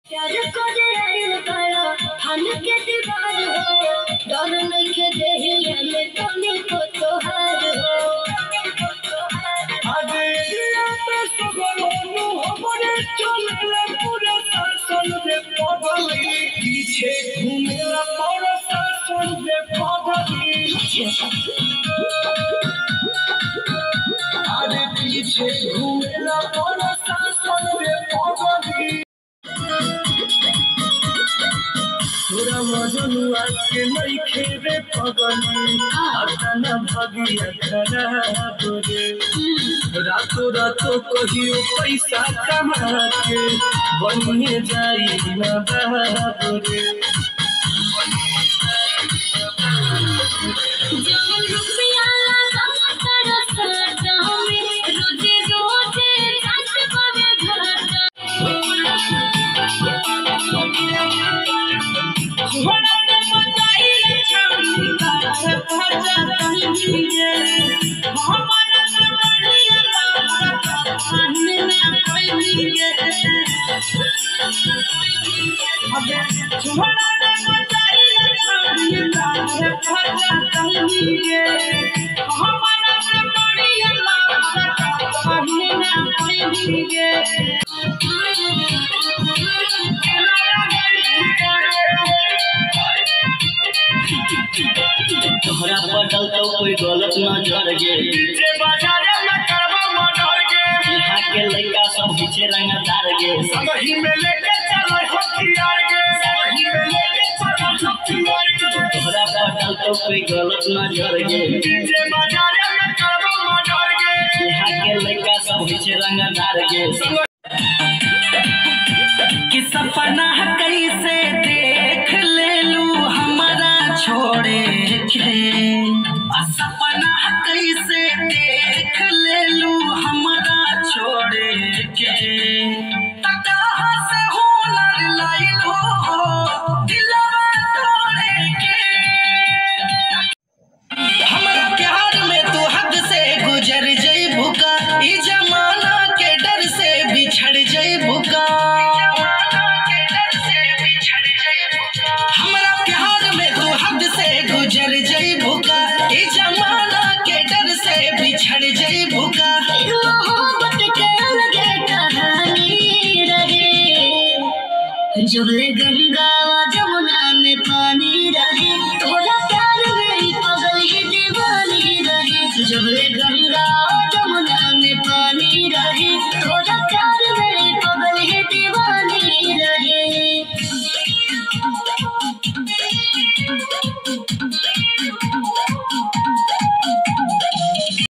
प्यार को दे आइल करो हम के दीवार हो डर नहीं के देहिया में तोने को तोहार हो आगे दिया तो सुगलोनु हमरे चले पूरे शासन में पगली पीछे घूमेला पूरे शासन में पगली आगे पीछे घूमेला पूरे शासन में पगली तोरा मजनुआ के नहीं खेबे पगली आतना भगिया खराब रे रातों रातों कहियो पैसा कमा के बनिए जाई ना बाब रे जवन रुपया लगा तेरा साटा में रोजे रोजे जात पावे घाटा घोड़ा ने बताई छानी का खर्चा नहीं रे हमारा बढ़िया लागा खाने में कोई रे अबे घोड़ा ने बताई छानी का खर्चा नहीं रे हमारा बढ़िया लागा खाने में कोई रे तोहरा बदल तो कोई गलत नजर गे जे बाजारे में करवा मर्डर गे यहाँ के लड़का सब पीछे रंगदार गे सही में लेके चलो हथियार गे सही में लेके चलो हथियार गे तोहरा बदल तो कोई गलत नजर गे जे बाजारे में करवा मर्डर गे यहाँ के लड़का सब पीछे रंगदार गे कि सपना कैसे देख ले लू हमारा छोड़े के सपना कैसे देख ले लू हमारा छोड़े के कहाँ से हुनर लाइल हो दिलवा तोड़े के हमारा प्यार में तू हद से गुजर जइबू का ई जमाना के डर से बिछड़ जइबू का हमारा प्यार में तू हद से गुजर जइबू का ई जमाना के डर से बिछड़ जइबू का मोहब्बत के अलगे कहानी रहे जब ले गंगा जमुना में पानी रहे तोरा प्यार में पगल ही दीवानी रहे जब ले गंगा जमुना में पानी रहे तोरा प्यार में पगल ही दीवानी रहे